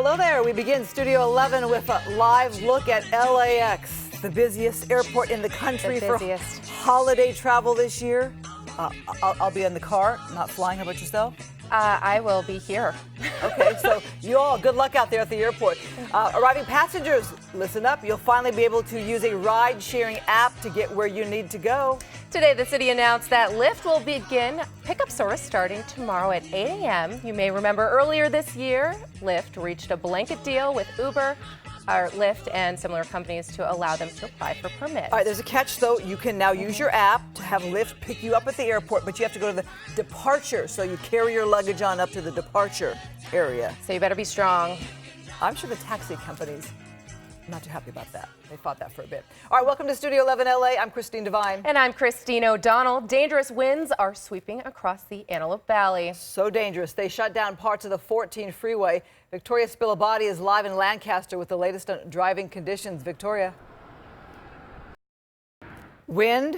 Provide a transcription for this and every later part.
Hello there. We begin Studio 11 with a live look at LAX, the busiest airport in the country for holiday travel this year. I'll be in the car, not flying. How about yourself? I will be here. Okay, so you all, good luck out there at the airport. Arriving passengers, listen up. You'll finally be able to use a ride-sharing app to get where you need to go. Today, the city announced that Lyft will begin pickup service starting tomorrow at 8 a.m. You may remember earlier this year, Lyft reached a blanket deal with Uber, Lyft, and similar companies to allow them to apply for permits. All right, there's a catch, though. You can now use your app to have Lyft pick you up at the airport, but you have to go to the departure, so you carry your luggage on up to the departure area. So you better be strong. I'm sure the taxi companies not too happy about that. They fought that for a bit. All right, welcome to Studio 11 LA. I'm Christine Devine. And I'm Christine O'Donnell. Dangerous winds are sweeping across the Antelope Valley. So dangerous. They shut down parts of the 14 freeway. Victoria Spilabati is live in Lancaster with the latest on driving conditions. Victoria. Wind,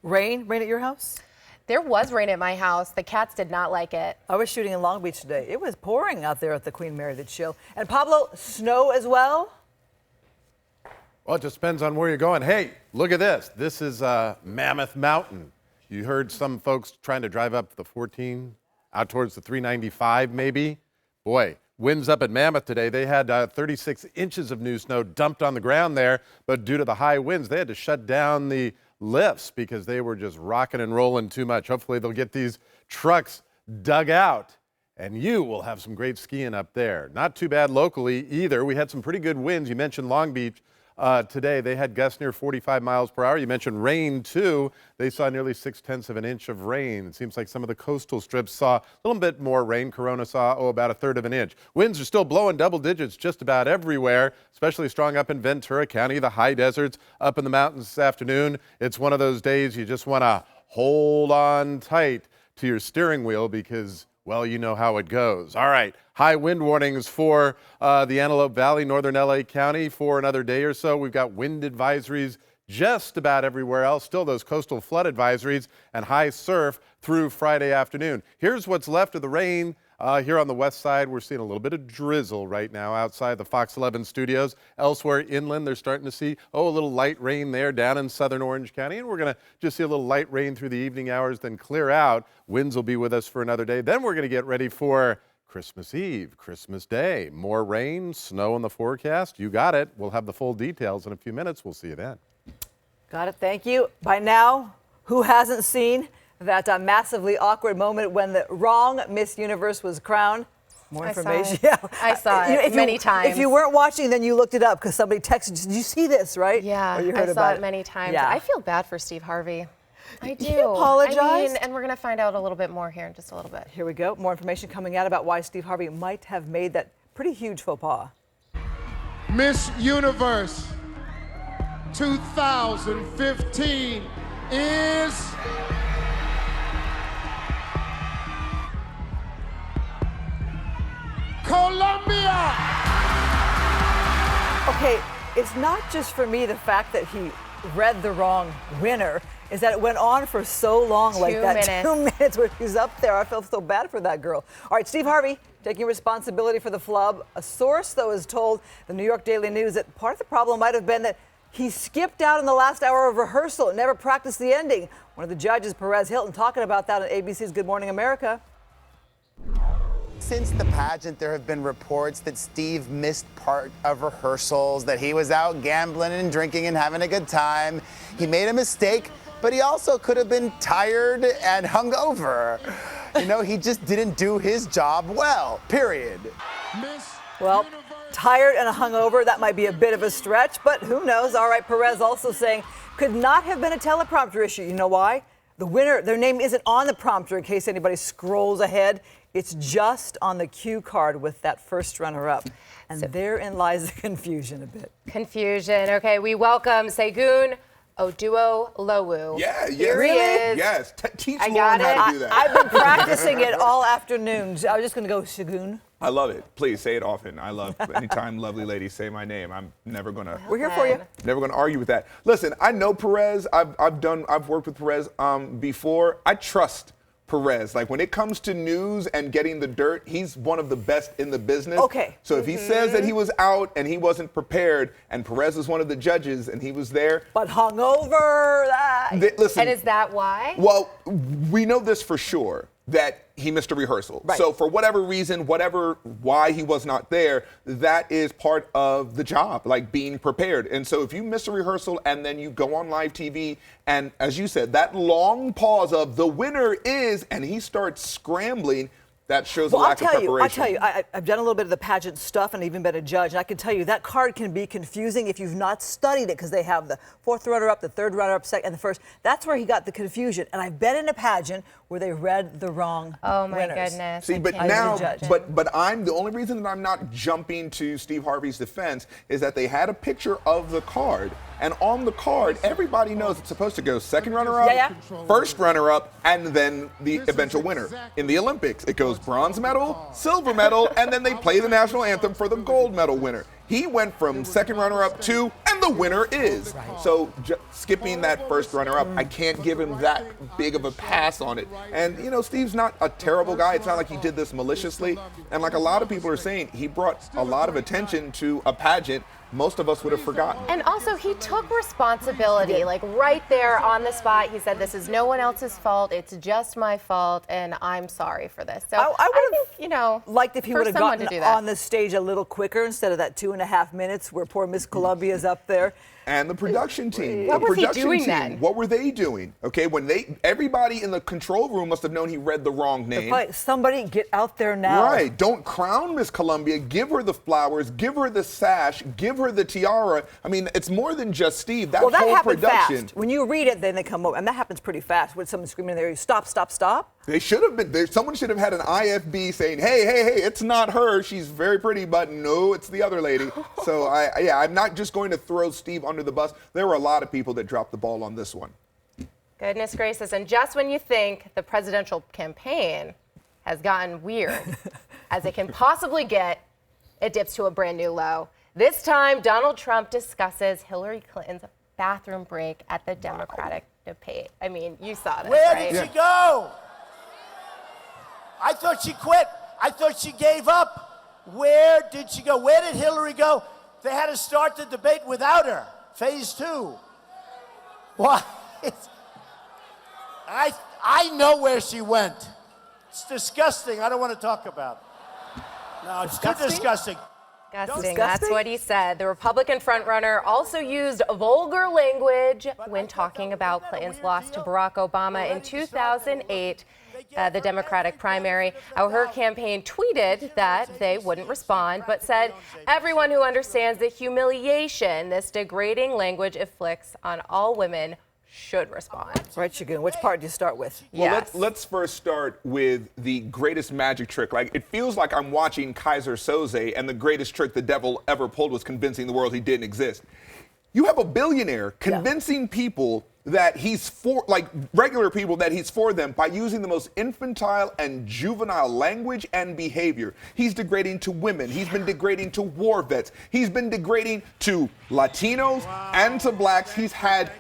rain at your house? There was rain at my house. The cats did not like it. I was shooting in Long Beach today. It was pouring out there at the Queen Mary the Chill. And Pablo, snow as well? Well, it just depends on where you're going. Hey, look at this. This is Mammoth Mountain. You heard some folks trying to drive up the 14 out towards the 395 maybe. Boy, winds up at Mammoth today. They had 36 inches of new snow dumped on the ground there, but due to the high winds, they had to shut down the lifts because they were just rocking and rolling too much. Hopefully they'll get these trucks dug out and you will have some great skiing up there. Not too bad locally either. We had some pretty good winds. You mentioned Long Beach. Today, they had gusts near 45 miles per hour. You mentioned rain, too. They saw nearly 6/10 of an inch of rain. It seems like some of the coastal strips saw a little bit more rain. Corona saw, about 1/3 of an inch. Winds are still blowing double digits just about everywhere, especially strong up in Ventura County, the high deserts, up in the mountains this afternoon. It's one of those days you just want to hold on tight to your steering wheel because, well, you know how it goes. All right, high wind warnings for the Antelope Valley, northern LA County for another day or so. We've got wind advisories just about everywhere else. Still those coastal flood advisories and high surf through Friday afternoon. Here's what's left of the rain. Here on the west side, we're seeing a little bit of drizzle right now outside the Fox 11 studios. Elsewhere inland, they're starting to see, a little light rain there down in southern Orange County. And we're going to just see a little light rain through the evening hours, then clear out. Winds will be with us for another day. Then we're going to get ready for Christmas Eve, Christmas Day. More rain, snow in the forecast. You got it. We'll have the full details in a few minutes. We'll see you then. Got it. Thank you. By now, who hasn't seen that massively awkward moment when the wrong Miss Universe was crowned? More information. I saw it many times. If you weren't watching, then you looked it up because somebody texted you. Did you see this, right? Yeah, you I heard saw about it many times. Yeah. I feel bad for Steve Harvey. I do. He apologized? I mean, and we're going to find out a little bit more here in just a little bit. Here we go. More information coming out about why Steve Harvey might have made that pretty huge faux pas. Miss Universe 2015 is Colombia. Okay, it's not just for me the fact that he read the wrong winner, is that it went on for so long like that. 2 minutes where he's up there. I felt so bad for that girl. All right, Steve Harvey taking responsibility for the flub. A source, though, has told the New York Daily News that part of the problem might have been that he skipped out in the last hour of rehearsal and never practiced the ending. One of the judges, Perez Hilton, talking about that on ABC's Good Morning America. Since the pageant, there have been reports that Steve missed part of rehearsals, that he was out gambling and drinking and having a good time. He made a mistake, but he also could have been tired and hungover. You know, he just didn't do his job well, period. Well, tired and hungover, that might be a bit of a stretch, but who knows? All right, Perez also saying could not have been a teleprompter issue. You know why? The winner, their name isn't on the prompter in case anybody scrolls ahead. It's just on the cue card with that first runner-up. And therein lies the confusion a bit. Confusion. Okay, we welcome Segun Oduo-Lowu. Yeah, Here he is. Yes. Teach I Lauren got how it. to do that. I've been practicing it all afternoon. I was just going to go Segun. I love it. Please say it often. I love anytime lovely ladies say my name. I'm never gonna. We're here for you. Never gonna argue with that. Listen, I know Perez. I've worked with Perez before. I trust Perez. Like when it comes to news and getting the dirt, he's one of the best in the business. Okay. So if he says that he was out and he wasn't prepared, and Perez was one of the judges and he was there, but hungover. Listen. And is that why? Well, we know this for sure, that he missed a rehearsal. Right. So for whatever reason, why he was not there, that is part of the job, like being prepared. And so if you miss a rehearsal and then you go on live TV and, as you said, that long pause of the winner is, and he starts scrambling, that shows a lack of preparation. I'll tell you, I've done a little bit of the pageant stuff and even been a judge, and I can tell you that card can be confusing if you've not studied it, because they have the fourth runner-up, the third runner-up, second, and the first. That's where he got the confusion. And I've been in a pageant where they read the wrong Oh my winners. goodness. See, but now, but I'm the only reason that I'm not jumping to Steve Harvey's defense is that they had a picture of the card, and on the card, everybody knows it's supposed to go second runner-up, first runner-up, and then the eventual winner. In the Olympics, it goes bronze medal, silver medal, and then they play the national anthem for the gold medal winner. He went from second runner-up to, and the winner is. So skipping that first runner-up, I can't give him that big of a pass on it. And, you know, Steve's not a terrible guy. It's not like he did this maliciously. And like a lot of people are saying, he brought a lot of attention to a pageant most of us would have forgotten. And also, he took responsibility, like right there on the spot. He said, this is no one else's fault. It's just my fault, and I'm sorry for this. So I would have, you know, liked if he would have gotten on the stage a little quicker instead of that 2.5 minutes where poor Miss Columbia's up there. And the production team. What was he doing then? What were they doing? Okay, everybody in the control room must have known he read the wrong name. Somebody get out there now. Right. Don't crown Miss Columbia. Give her the flowers. Give her the sash. Give her the tiara. I mean, it's more than just Steve. That whole production. Fast. When you read it, then they come over, and that happens pretty fast. With someone screaming there, stop, stop, stop. They should have been there. Someone should have had an IFB saying, hey, it's not her. She's very pretty, but no, it's the other lady. So I'm not just going to throw Steve under the bus. There were a lot of people that dropped the ball on this one. Goodness gracious. And just when you think the presidential campaign has gotten weird as it can possibly get, it dips to a brand new low. This time, Donald Trump discusses Hillary Clinton's bathroom break at the Democratic debate. I mean, you saw this, Where right? did she go? I thought she quit. I thought she gave up. Where did she go? Where did Hillary go? They had to start the debate without her. Phase 2. What? I know where she went. It's disgusting. I don't want to talk about it. No, it's too disgusting. Disgusting. That's what he said. The Republican frontrunner also used vulgar language when talking about Clinton's loss to Barack Obama in 2008, the Democratic primary. Her campaign tweeted that they wouldn't respond, but said everyone who understands the humiliation this degrading language inflicts on all women should respond. Right, Shagun. Which part do you start with? Well, let's first start with the greatest magic trick. Like, it feels like I'm watching Kaiser Soze, and the greatest trick the devil ever pulled was convincing the world he didn't exist. You have a billionaire convincing people that he's for, like regular people, that he's for them by using the most infantile and juvenile language and behavior. He's degrading to women. He's been degrading to war vets. He's been degrading to Latinos and to blacks. He's had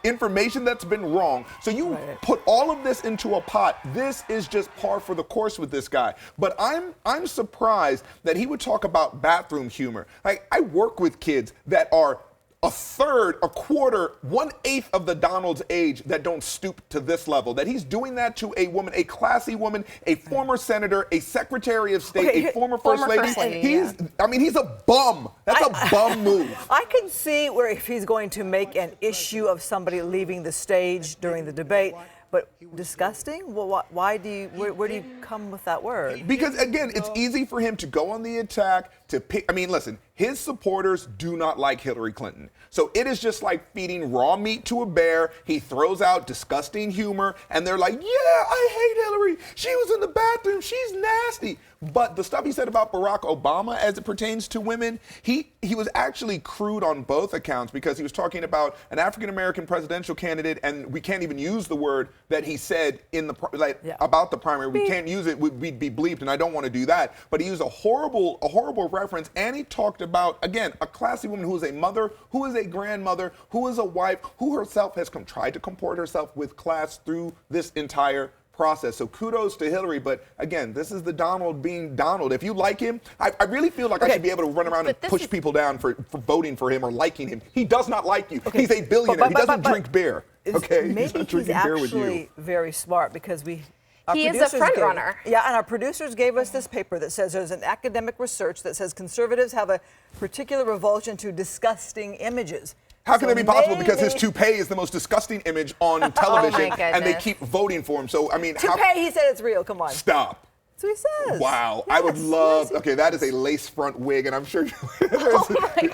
information that's been wrong. So you put all of this into a pot. This is just par for the course with this guy. But I'm surprised that he would talk about bathroom humor. Like, I work with kids that are a third, a quarter, 1/8 of the Donald's age that don't stoop to this level. That he's doing that to a woman, a classy woman, a former senator, a secretary of state, a former first lady. He's a bum. That's a bum move. I can see where if he's going to make an issue of somebody leaving the stage during the debate. But disgusting? Well, where do you come with that word? Because, again, it's easy for him to go on the attack, to pick. I mean, listen, his supporters do not like Hillary Clinton. So it is just like feeding raw meat to a bear. He throws out disgusting humor, and they're like, yeah, I hate Hillary. She was in the bathroom. She's nasty. But the stuff he said about Barack Obama as it pertains to women, he was actually crude on both accounts because he was talking about an African-American presidential candidate, and we can't even use the word that he said in the about the primary. We can't use it. We'd be bleeped, and I don't want to do that. But he used a horrible reference, and he talked about, again, a classy woman who is a mother, who is a grandmother, who is a wife, who herself has tried to comport herself with class through this entire process. So kudos to Hillary, but again, this is the Donald being Donald. If you like him, I really feel like I should be able to run around and push people down for voting for him or liking him. He does not like you. He's a billionaire. He doesn't drink beer. Okay, maybe he's not drinking beer with you. He's actually very smart because he is a front runner. Yeah, and our producers gave us this paper that says there's an academic research that says conservatives have a particular revulsion to disgusting images. How can that be possible? Because his toupee is the most disgusting image on television, and they keep voting for him. So, I mean, toupee, he said it's real. Come on. Stop. That's what he says. Wow. Yes, I would love, okay, that is a lace front wig, and I'm sure,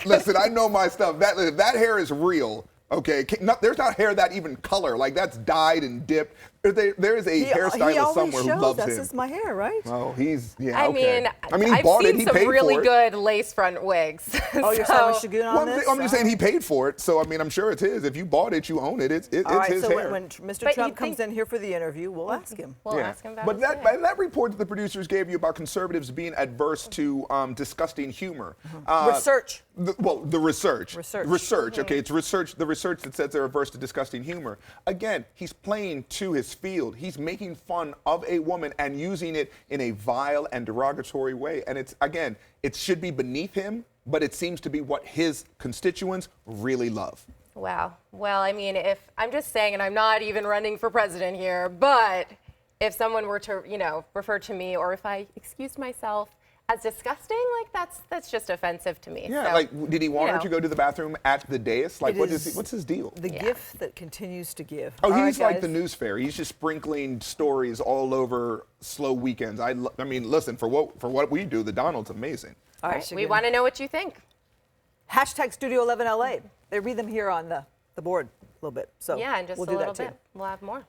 listen, I know my stuff. That hair is real. Okay, there's not hair that even color. Like, that's dyed and dipped. There is a hairstylist somewhere who loves him. That's just my hair, right? Oh, he's, yeah, I okay. mean, he I've bought seen it. He some paid really for it. good lace front wigs. Oh, you're saying we should get on this? I'm just saying he paid for it, so I mean, I'm sure it's his. If you bought it, you own it. It's his hair. So when Mr. Trump comes in here for the interview, we'll ask him. We'll ask him about But that report that the producers gave you about conservatives being adverse to disgusting humor. Research. The research. Research. Okay, it's research. The research that says they're averse to disgusting humor. Again, he's playing to his field. He's making fun of a woman and using it in a vile and derogatory way. And it's, again, it should be beneath him, but it seems to be what his constituents really love. Wow. Well, I mean, if I'm just saying, and I'm not even running for president here, but if someone were to, refer to me, or if I excused myself as disgusting, like that's just offensive to me. Yeah, so, like, did he want her to go to the bathroom at the dais? Like, what's his deal? The gift that continues to give. Oh, he's like the news fair. He's just sprinkling stories all over slow weekends. I mean, listen, for what we do, the Donald's amazing. All right, we want to know what you think. Hashtag Studio 11 LA. They read them here on the board a little bit. So yeah, and just we'll a do little that bit. We'll have more.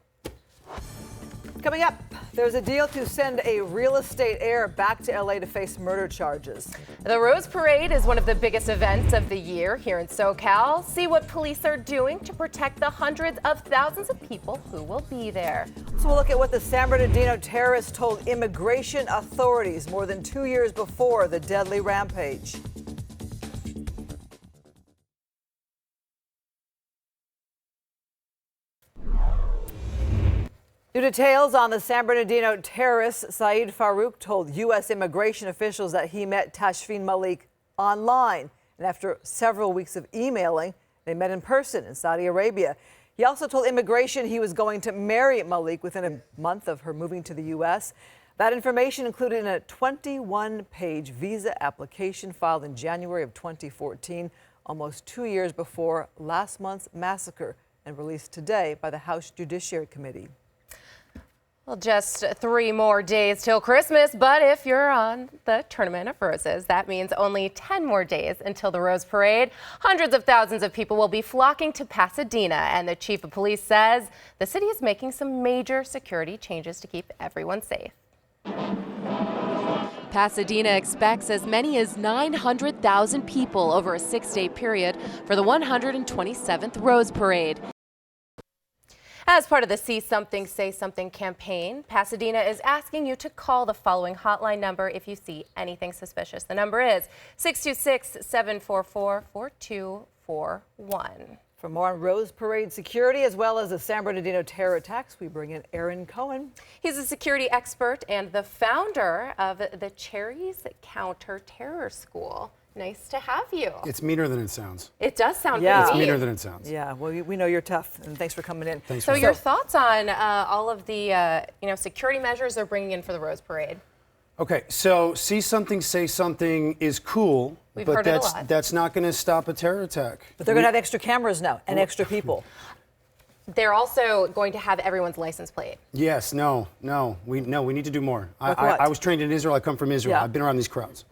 Coming up, there's a deal to send a real estate heir back to LA to face murder charges. The Rose Parade is one of the biggest events of the year here in SoCal. See what police are doing to protect the hundreds of thousands of people who will be there. So we'll look at what the San Bernardino Terrorist told immigration authorities more than 2 years before the deadly rampage. New details on the San Bernardino terrorist. Saeed Farouk told U.S. immigration officials that he met Tashfeen Malik online. And after several weeks of emailing, they met in person in Saudi Arabia. He also told immigration he was going to marry Malik within a month of her moving to the U.S. That information included in a 21-page visa application filed in January of 2014, almost 2 years before last month's massacre, and released today by the House Judiciary Committee. Well, just 3 more days till Christmas, but if you're on the Tournament of Roses, that means only 10 more days until the Rose Parade. Hundreds of thousands of people will be flocking to Pasadena, and the chief of police says the city is making some major security changes to keep everyone safe. Pasadena expects as many as 900,000 people over a 6-day period for the 127th Rose Parade. As part of the See Something, Say Something campaign, Pasadena is asking you to call the following hotline number if you see anything suspicious. The number is 626-744-4241. For more on Rose Parade security as well as the San Bernardino terror attacks, we bring in Aaron Cohen. He's a security expert and the founder of the Cherries Counter Terror School. Nice to have you. It's meaner than it sounds. It does sound yeah. It's meaner than it sounds. Yeah, well, we know you're tough, and thanks for coming in. Thanks so your thoughts on all of the security measures they're bringing in for the Rose Parade? Okay, so See Something, Say Something is cool, but that's not going to stop a terror attack. But they're going to have extra cameras now and extra people. They're also going to have everyone's license plate. Yes, no, we need to do more. Like I was trained in Israel. I come from Israel. Yeah. I've been around these crowds.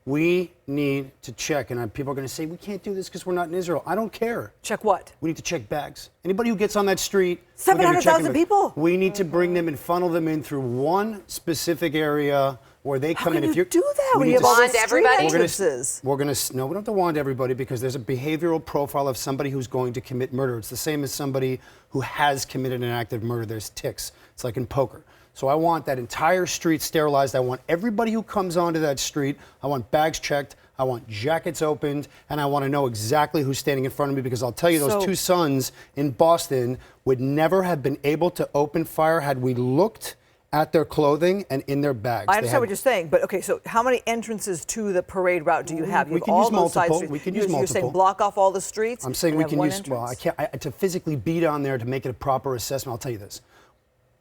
We need to check, and people are going to say, we can't do this because we're not in Israel. I don't care. Check what? We need to check bags. Anybody who gets on that street. 700,000 people? We need to bring them and funnel them in through one specific area where they come in. How can you do that when you have all those street entrances? No, we don't have to wand everybody because there's a behavioral profile of somebody who's going to commit murder. It's the same as somebody who has committed an act of murder. There's ticks. It's like in poker. So I want that entire street sterilized. I want everybody who comes onto that street, I want bags checked, I want jackets opened, and I want to know exactly who's standing in front of me because I'll tell you, those two sons in Boston would never have been able to open fire had we looked at their clothing and in their bags. I understand what you're saying, but okay, so how many entrances to the parade route do you have? We can use multiple. We can use multiple. You're saying block off all the streets? I'm saying we can use, entrance? well, I can't, to physically be down there to make it a proper assessment, I'll tell you this.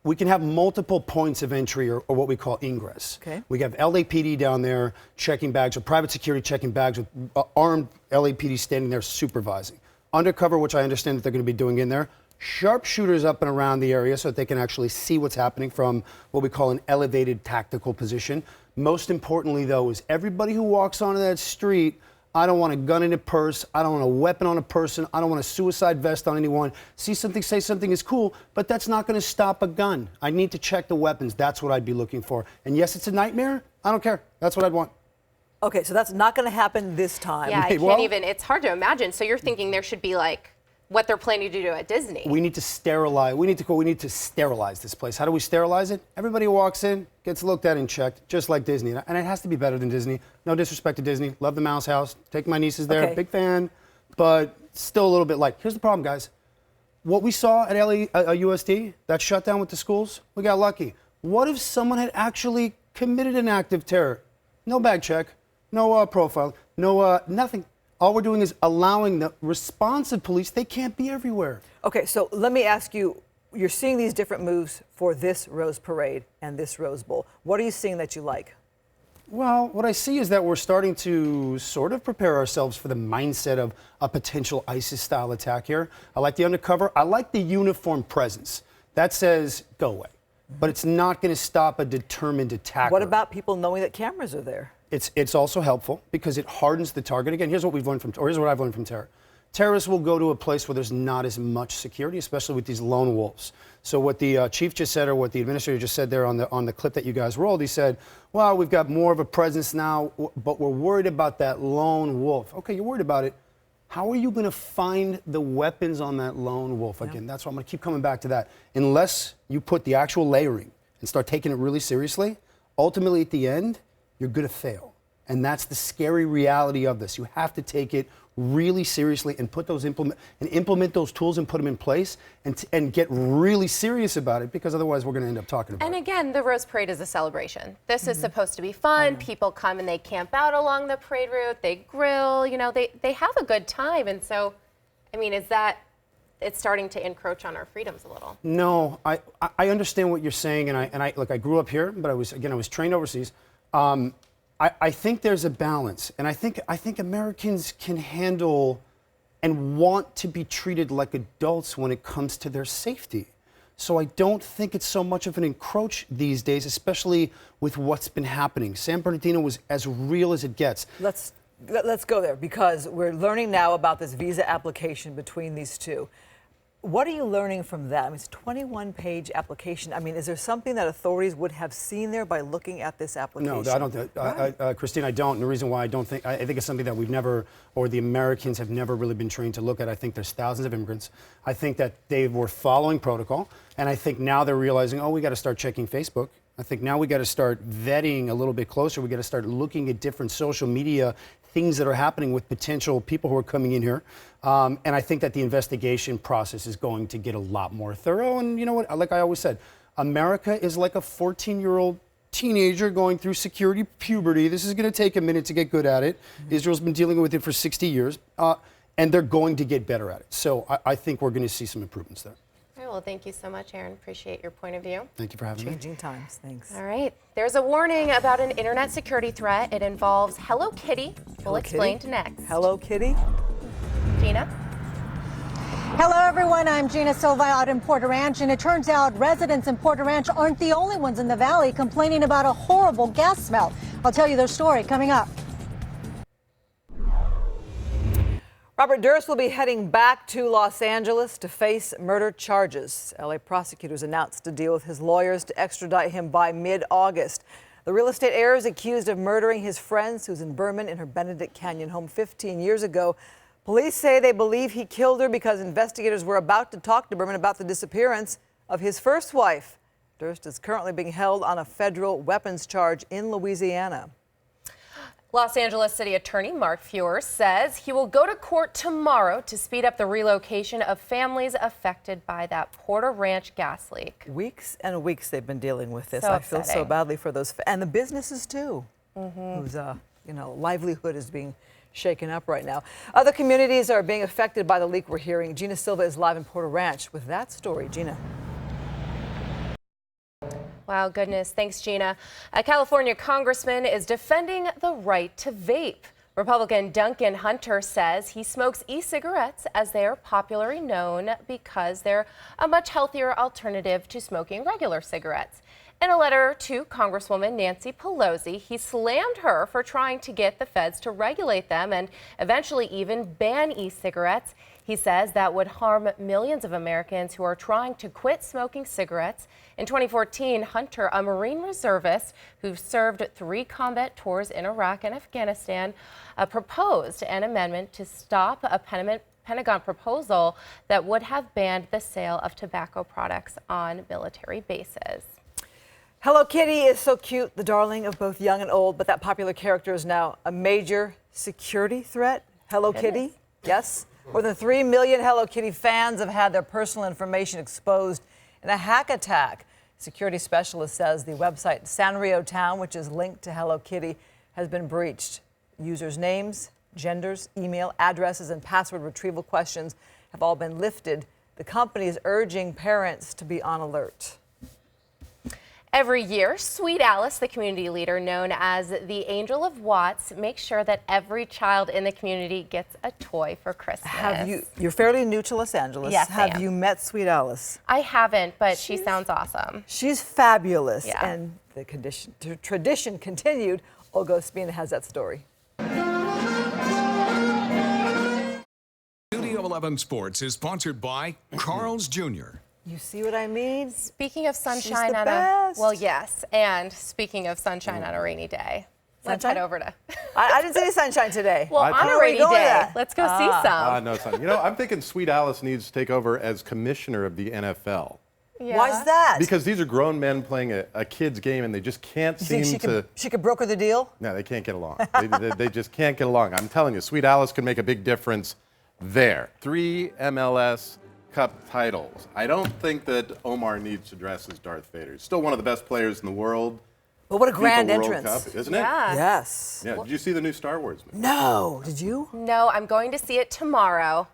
We can have multiple points of entry or what we call ingress. Okay. We have LAPD down there checking bags, or private security checking bags with armed LAPD standing there supervising. Undercover, which I understand that they're going to be doing in there. Sharpshooters up and around the area so that they can actually see what's happening from what we call an elevated tactical position. Most importantly, though, is everybody who walks onto that street, I don't want a gun in a purse. I don't want a weapon on a person. I don't want a suicide vest on anyone. See something, say something is cool, but that's not going to stop a gun. I need to check the weapons. That's what I'd be looking for. And yes, it's a nightmare. I don't care. That's what I'd want. Okay, so that's not going to happen this time. Yeah, I can't even. It's hard to imagine. So you're thinking there should be like what they're planning to do at Disney. We need to sterilize. We need to sterilize this place. How do we sterilize it? Everybody who walks in gets looked at and checked, just like Disney. And it has to be better than Disney. No disrespect to Disney. Love the Mouse House. Take my nieces there. Okay. Big fan. But still a little bit light. Here's the problem, guys. What we saw at USD, that shutdown with the schools, we got lucky. What if someone had actually committed an act of terror? No bag check, no profile, no nothing. All we're doing is allowing the responsive police, they can't be everywhere. Okay, so let me ask you, you're seeing these different moves for this Rose Parade and this Rose Bowl. What are you seeing that you like? Well, what I see is that we're starting to sort of prepare ourselves for the mindset of a potential ISIS-style attack here. I like the undercover. I like the uniform presence. That says, go away. But it's not going to stop a determined attacker. What about people knowing that cameras are there? It's also helpful because it hardens the target. Again, here's what I've learned from terror. Terrorists will go to a place where there's not as much security, especially with these lone wolves. So what the chief just said, or what the administrator just said there on the clip that you guys rolled, he said, well, we've got more of a presence now, but we're worried about that lone wolf. Okay, you're worried about it. How are you going to find the weapons on that lone wolf? Again, that's why I'm going to keep coming back to that. Unless you put the actual layering and start taking it really seriously, ultimately at the end, you're going to fail. And that's the scary reality of this. You have to take it really seriously and implement those tools and put them in place and get really serious about it, because otherwise we're going to end up talking about it. And again, the Rose Parade is a celebration. This is supposed to be fun. People come and they camp out along the parade route. They grill, you know, they have a good time. And so, I mean, it's starting to encroach on our freedoms a little. No, I understand what you're saying, and I look, I grew up here, but I was trained overseas. I think there's a balance, and I think Americans can handle and want to be treated like adults when it comes to their safety. So I don't think it's so much of an encroach these days, especially with what's been happening. San Bernardino was as real as it gets. Let's go there, because we're learning now about this visa application between these two. What are you learning from that? I mean, it's a 21-page application. I mean, is there something that authorities would have seen there by looking at this application? No, I don't. Christine, I don't. And the reason why I think it's something that we've never, or the Americans have never really been trained to look at. I think there's thousands of immigrants. I think that they were following protocol. And I think now they're realizing, oh, we got to start checking Facebook. I think now we got to start vetting a little bit closer. We got to start looking at different social media things that are happening with potential people who are coming in here. And I think that the investigation process is going to get a lot more thorough. And you know what, like I always said, America is like a 14-year-old teenager going through security puberty. This is going to take a minute to get good at it. Israel's been dealing with it for 60 years, and they're going to get better at it. So I think we're going to see some improvements there. All right, well, thank you so much, Aaron. Appreciate your point of view. Thank you for having me. Changing times, thanks. All right, there's a warning about an internet security threat. It involves Hello Kitty. We'll explain next. Hello Kitty? Gina? Hello, everyone. I'm Gina Silva out in Porter Ranch, and it turns out residents in Porter Ranch aren't the only ones in the valley complaining about a horrible gas smell. I'll tell you their story coming up. Robert Durst will be heading back to Los Angeles to face murder charges. LA prosecutors announced a deal with his lawyers to extradite him by mid-August. The real estate heir is accused of murdering his friend Susan Berman in her Benedict Canyon home 15 years ago. Police say they believe he killed her because investigators were about to talk to Berman about the disappearance of his first wife. Durst is currently being held on a federal weapons charge in Louisiana. Los Angeles City Attorney Mark Feuer says he will go to court tomorrow to speed up the relocation of families affected by that Porter Ranch gas leak. Weeks and weeks they've been dealing with this. So I feel so upsetting. badly for those and the businesses too, whose livelihood is being shaken up right now. Other communities are being affected by the leak we're hearing. Gina Silva is live in Porter Ranch with that story. Gina. Wow, goodness. Thanks, Gina. A California congressman is defending the right to vape. Republican Duncan Hunter says he smokes e-cigarettes as they are popularly known because they're a much healthier alternative to smoking regular cigarettes. In a letter to Congresswoman Nancy Pelosi, he slammed her for trying to get the feds to regulate them and eventually even ban e-cigarettes. He says that would harm millions of Americans who are trying to quit smoking cigarettes. In 2014, Hunter, a Marine reservist who served 3 combat tours in Iraq and Afghanistan, proposed an amendment to stop a Pentagon proposal that would have banned the sale of tobacco products on military bases. Hello Kitty is so cute, the darling of both young and old, but that popular character is now a major security threat. Hello Kitty, yes. More than 3 million Hello Kitty fans have had their personal information exposed in a hack attack. Security specialist says the website Sanrio Town, which is linked to Hello Kitty, has been breached. Users' names, genders, email addresses, and password retrieval questions have all been lifted. The company is urging parents to be on alert. Every year, Sweet Alice, the community leader known as the Angel of Watts, makes sure that every child in the community gets a toy for Christmas. You're fairly new to Los Angeles. Yes, I am. Have you met Sweet Alice? I haven't, but she sounds awesome. She's fabulous. Yeah. And the tradition continued. Olga Ospina has that story. Studio 11 Sports is sponsored by Carl's Jr. You see what I mean? Speaking of sunshine She's the on best. well, yes, and speaking of sunshine on a rainy day, let's head over to. I didn't see any sunshine today. Well, on a rainy day, let's go see some. No, son. You know, I'm thinking Sweet Alice needs to take over as commissioner of the NFL. Yeah. Why's that? Because these are grown men playing a kid's game, and they just can't seem to. She could broker the deal? No, they can't get along. they just can't get along. I'm telling you, Sweet Alice could make a big difference there. 3 MLS Cup titles. I don't think that Omar needs to dress as Darth Vader. He's still one of the best players in the world. But what a grand FIFA World entrance. Cup, isn't it? Yeah. Yes. Yeah. Did you see the new Star Wars movie? No. Did you? No, I'm going to see it tomorrow.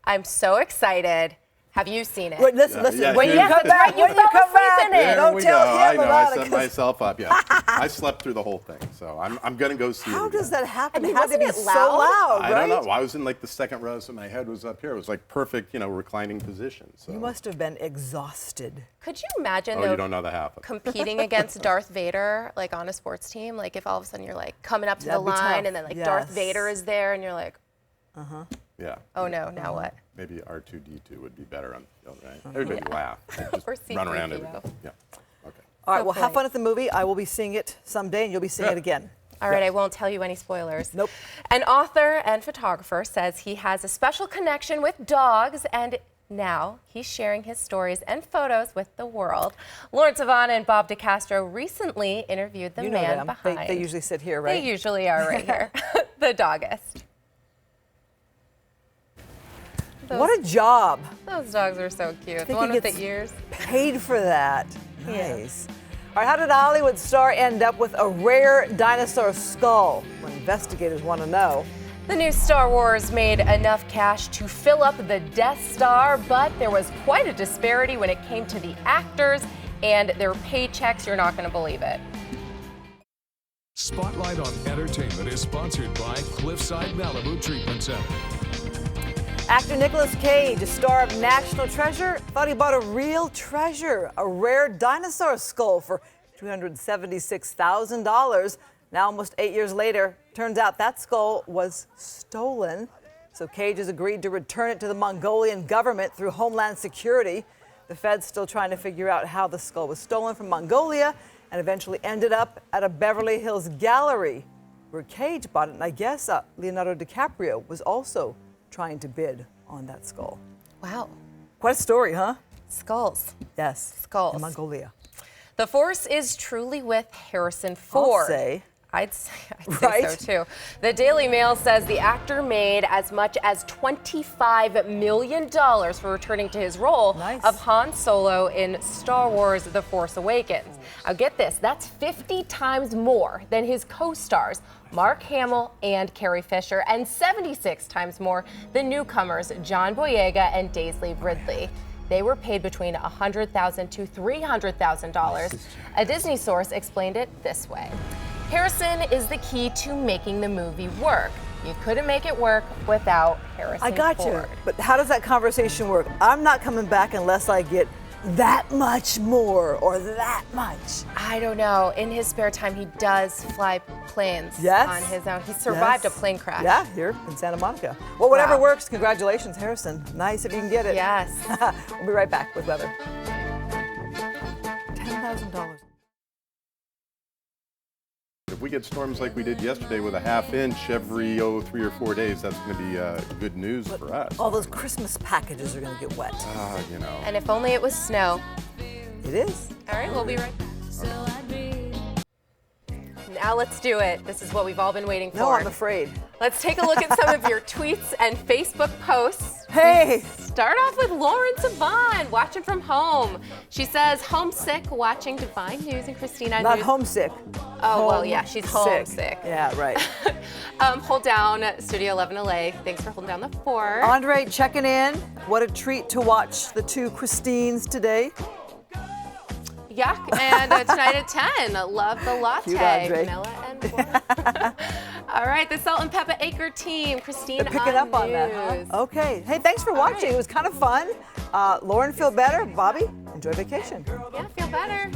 I'm so excited. Have you seen it? Wait, listen. Yeah, When you yeah. come back, You fell asleep in it. There we go. I know. I set it. myself up. Yeah. I slept through the whole thing, so I'm gonna go see it. How again. does that happen? I mean, It had to be wasn't it so loud, I right? don't know. I was in like the second row, so my head was up here. It was like perfect, reclining position. So. You must have been exhausted. Could you imagine Oh, though, you don't know the half of it. competing against Darth Vader, like on a sports team? Like if all of a sudden you're like coming up to That'd the be line tough. and then like Yes. Darth Vader is there and you're like, Yeah. oh no, now what? Maybe R2D2 would be better on the field, right? Everybody laugh. Just Or run around C-3PO. everybody. Yeah. Okay. All right, well, have Hopefully. fun at the movie. I will be seeing it someday, and you'll be seeing it again. All right, I won't tell you any spoilers. Nope. An author and photographer says he has a special connection with dogs, and now he's sharing his stories and photos with the world. Lawrence Savana and Bob DeCastro recently interviewed the You know man them. behind. They usually sit here, right? They usually are right here. The doggist. What a job. Those dogs are so cute. The think one he with the gets ears. Paid for that. Nice. All right, how did a Hollywood star end up with a rare dinosaur skull? Well, investigators want to know. The new Star Wars made enough cash to fill up the Death Star, but there was quite a disparity when it came to the actors and their paychecks. You're not going to believe it. Spotlight on Entertainment is sponsored by Cliffside Malibu Treatment Center. Actor Nicolas Cage, a star of National Treasure, thought he bought a real treasure, a rare dinosaur skull for $276,000. Now, almost 8 years later, turns out that skull was stolen. So Cage has agreed to return it to the Mongolian government through Homeland Security. The Fed's still trying to figure out how the skull was stolen from Mongolia and eventually ended up at a Beverly Hills gallery where Cage bought it. And I guess Leonardo DiCaprio was also trying to bid on that skull. Wow. Quite a story, huh? Skulls. Yes. Skulls. In Mongolia. The force is truly with Harrison Ford. I'd say so too. The Daily Mail says the actor made as much as $25 million for returning to his role of Han Solo in Star Wars The Force Awakens. Now get this, that's 50 times more than his co-stars Mark Hamill and Carrie Fisher, and 76 times more than newcomers John Boyega and Daisy Ridley. They were paid between $100,000 to $300,000. A Disney source explained it this way. Harrison is the key to making the movie work. You couldn't make it work without Harrison I got Ford. you. But how does that conversation work? I'm not coming back unless I get that much more or that much. I don't know. In his spare time, he does fly planes on his own. He survived a plane crash. Yeah, here in Santa Monica. Well, whatever works. Congratulations, Harrison. Nice if you can get it. Yes. We'll be right back with weather. $10,000. If we get storms like we did yesterday with a ½ inch every 3 or 4 days, that's going to be good news for us. All those Christmas packages are going to get wet. You know. And if only it was snow. It is. All right, we'll be right back. Now let's do it. This is what we've all been waiting for. No, I'm afraid. Let's take a look at some of your tweets and Facebook posts. Hey! Start off with Lauren Savon, watching from home. She says, homesick watching Divine News and Christina Not News. homesick. Oh, well, yeah, she's homesick. Yeah, right. Hold down Studio 11 LA. Thanks for holding down the fort. Andre checking in. What a treat to watch the two Christines today. Yuck. And tonight at 10, love the latte. Cute, Andre. Vanilla and water. All right, the Salt and Pepper Acre team, Christine They're picking up on that, huh? Okay. Hey, thanks for watching. It was kind of fun. Lauren, feel better. Bobby, enjoy vacation. Yeah, feel better.